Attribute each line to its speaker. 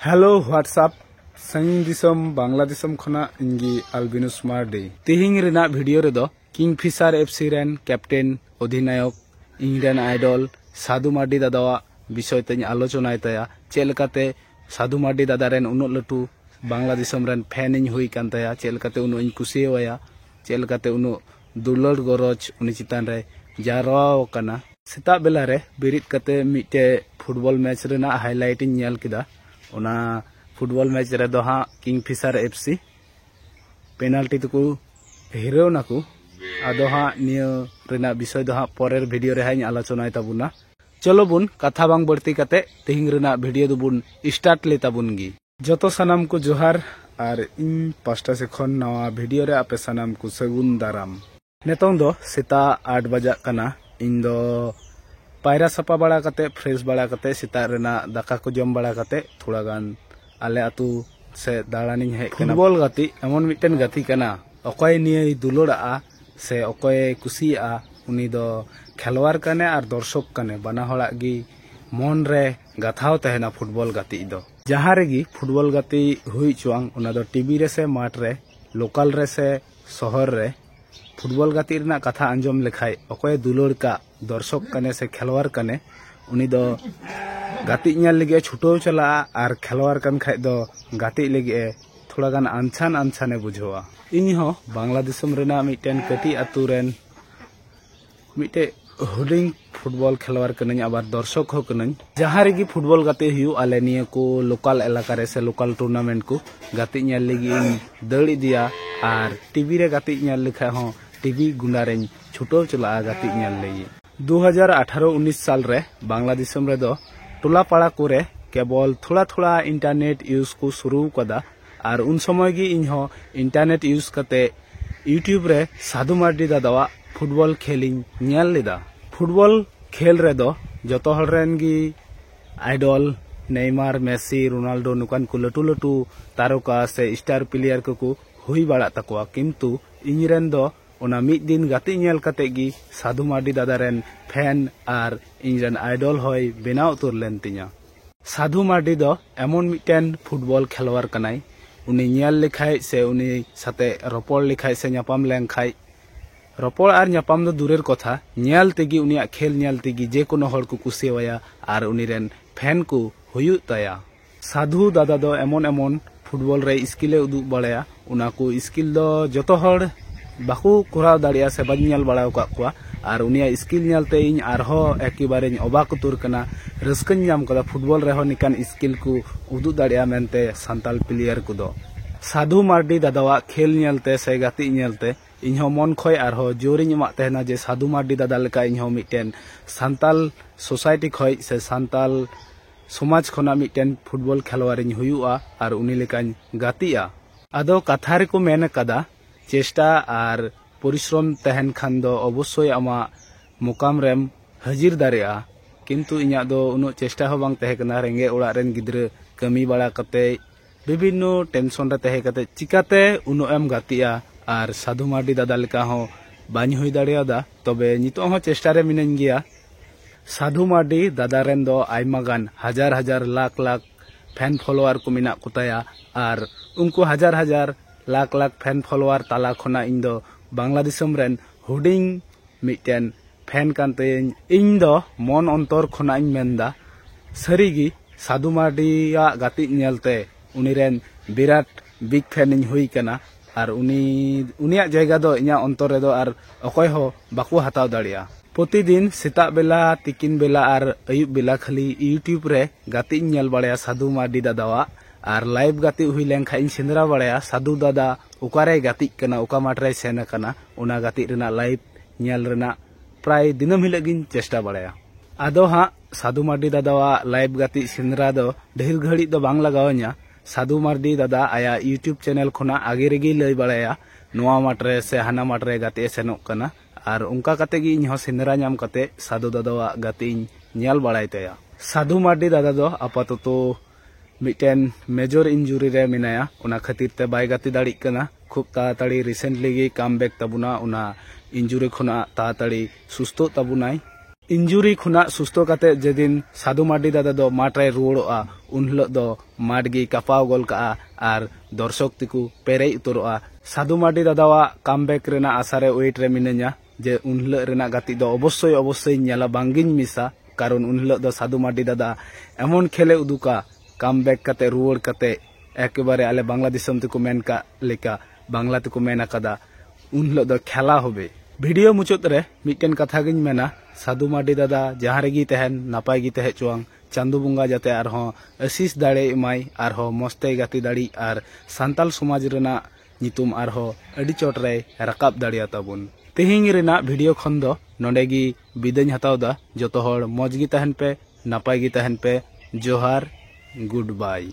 Speaker 1: Hello WhatsApp संग दिसम बांग्लादेशम खना इंगी अल्बिनुस मार्डी तिहिंग रेना वीडियो रेदो किंगफिशर एफसी रेन कैप्टेन अधिनायक इंडियन आइडल साधु मार्डी दादावा विषय तेज आलोचना तया चेलकाते साधु मार्डी दादा रेन उन्नत लटू बांग्लादेशम रेन फैन इन हुई कान तया चेलकाते उन्नत इन कुसियाया चेलकाते उन्नत दुलड़ गरज उनी चितान रे जारवा कना सेता बेला रे बिरित काते मिटे फुटबॉल मैच रेना हाईलाइट इन नेल किदा ओना फुटबॉल मैच रे दो हाँ किंगफिशर एफसी पेनाल्टी तक हिरो नाकू आदो हाँ नियो रेना विषय दो हाँ परेर वीडियो रे हाई आलोचना ताबुना चलो बुन कथा बांग बढ़ती काते तिहिंग रेना वीडियो दो बुन स्टार्ट ले ताबुन गी जतो सनाम को जोहार आर इन पास्टा से खन नवा वीडियो रे आपे सनाम को सगुन दाराम नेतों दो सेता 8 बजा कना इन दो पायरा सपा बड़ा कते फ्रेश बड़ा कते सेता रेना दाका को जम बड़ा कते थोड़ा गान आले आतु से दाड़ानी है फुटबॉल गाती एमन मिटन गाती कना अकय निये दुलड़ा से अकय कुसिया उनी दो खेलवार कने और दर्शक कने बना हड़ा गी मन रे गाथाव तहना फुटबॉल गाती दो जहाँ रेगी फुटबॉल गाती हुई चुआंग उना दो टीवी रे से माठ रे लोकल रे से शहर रे फुटबॉल गाती रेना कथा अंजम लेखाय अकय दुलड़ का दर्शक कने से खेलवार कने उनी दो गाती नेल लगे छुटो चला और खेलवार कन खाय दो गाती लगे थोड़ा गान आनछान आनछाने बुझवा इन हो बांग्लादेशम रेना मिटन कटी आतु रेन मिटे हुडिंग फुटबॉल खेलवार कने आबार दर्शक हो कने जहाँ रेगी फुटबॉल गाती हुई आले निये को लोकल इलाका रे से लोकल टूर्नामेंट को गाती नेल लगे दड़ दिया और टीवी रे गाती नेल लिखा हो टीवी गुंडा रे छुटो चला गाती नेल लगी 2018-19 साल रे बांग्लादेशम रे दो टोला पाड़ा को रे केवल थोड़ा थोड़ा इंटरनेट यूज को शुरू कदा और उन समय गी इन हो इंटरनेट यूज करते यूट्यूब रे साधु मार्डी दादावा फुटबॉल खेलिंग नेल लेदा फुटबॉल खेल रे दो जतो हल रेन गी आइडल नेमार मेसी रोनाल्डो नुकान को लटू लटू तारका से स्टार प्लेयर को हुई बड़ा तकवा किंतु इन रेन दो ओना मिद दिन गाती नेल काते गी साधु मार्डी दादा रेन फैन और इंजन आइडल होय बेनाव उतर लेन तिया साधु मार्डी दो एमन मिटन फुटबॉल खेलवार कनाई उनी नेल लेखाय से उनी साथे रपड़ लेखाय से न्यापाम लेन खाय रपड़ और न्यापाम दो दूरेर कथा नेल तेगी उनिया खेल नेल तेगी जे कोनो हर को कुसियाया और उनी रेन फैन को हुयु ताया साधु दादा दो एमन एमन फुटबॉल रे स्किले उदु बड़ाया उना को स्किल दो जतो हर बाकू कोराव दाड़िया से बाñ नेल बड़ा कुआ और उनिया स्किल नेलते इन आरहो एकेबारे अबाक उतर कना रस्कन नाम कदा फुटबॉल रेहो निकान स्किल को उदु दाड़िया मेनते सांताल प्लेयर को दो साधु मार्डी दादावा खेल नेलते से गाती नेलते इनहो मन खय आरहो जोरिन एमा तहना जे साधु मार्डी दादा लेका इनहो मिटेन सांताल सोसाइटी खय से सांताल समाज खना मिटेन फुटबॉल खेलवारिन हुयुआ और उनी लेकान गातिया आदो कथा रे को मेन कदा चेष्टा और परिश्रम तहन खान दो अवश्य आमा मुकाम रेम हाजिर दारेआ किंतु इन्या दो उनो चेष्टा हो बांग तहे कना रेंगे ओड़ा रेन गिद्र कमी बड़ा कते विभिन्न टेंशन रे तहे कते चिकाते उनो एम गातिया और साधु मार्डी दादा लेका हो बाñ हुई दाड़ेयादा तबे नितो हो चेष्टा रे मिनन गिया साधु मार्डी दादा रेन दो आइमा गान हजार हजार लाख लाख फैन फॉलोअर को मिना कुताया और उनको हजार हजार लाख लाख फैन फॉलोअर ताला खना इन दो बांग्लादेशम रेन हुडिंग मिटन फैन कानते इन दो मन अंतर खना इन मेंदा सरीगी साधु मार्डिया गाती नेलते उनी rain Virat big fan in हुई कना और उनिया जायगा दो इन्या अंतर रे दो और अकय हो बाकू हताव दाड़िया प्रतिदिन सेता बेला तिकिन बेला और अयुब बेला खाली यूट्यूब रे गाती नेल बड़ाया साधु मार्डी दादावा और लाइव गाती हुई लेंखा इन सेंद्रा बड़ाया साधु दादा उकारे गाती कना उका माटरे सेन कना उना गाती रेना लाइव नेल रेना प्राय दिनम हिलगिन चेष्टा बड़ाया आदो हाँ साधु मार्डी दादावा लाइव गाती सेंद्रा दो ढेर घड़ी दो बांग लगाव냐 साधु मार्डी दादा आया यूट्यूब चैनल खना आगे रेगी लई बड़ाया नोआ माटरे से हाना माटरे गाती सेनोक कना और उनका काते गी इनहो सेंद्रा नाम काते साधु दादावा गाती नेल बड़ाय तया साधु मार्डी दादा दो आपाततो मिटन मेजर इंजुरी रे मिनाया उना खातिर ते बाय गाती दाड़ी कना खूब ताड़ाताड़ी रिसेंटली गे कम बैक तबुना उना इंजुरी खना ताड़ाताड़ी सुस्तो तबुनाय इंजुरी खुना सुस्तो काते जेदिन साधु मार्डी दादा दो माठ रे रुवाड़ोआ उन हिलोग दो माठ गी कापाव गोल काआ आर दर्शक तिकु पेरेज उतरोआ। साधु मार्डी दादावा कामबैक रेना आसारे वेट रे मिनाña जे उन हिलोग रेना गाति दो अवश्य नेला बांगिन मिसा कारण उन हिलोग दो साधु मार्डी दादा एमन खेले उदुका कामबैक काते रुवाड़ काते एकेबारे आले बांग्ला दिसम तिकु मेन का लेका बांग्ला तिकु मेन आकादा उन हिलोग दो खेला होबे। भिडियो मुचाद रे मिटन कथा गिन मेना साधु मार्डी दादा जहाँ रेगी तहन नापाय गी तहे चुआंग चांदो बुंगा जाते आरहों आशीष दाड़े इमाय आरहों मस्ते गाती दाड़ी आर सांताल समाज रेना नितुम आरहों अडी चोट रे राकाब दाड़िया ताबुन। तेहिंग रेना भिडियो खन दो नोंडे गी बिदाय हतावदा। जतो हर मौज गी तहन पे नापाय गी तहन पे। जोहार गुड बाय।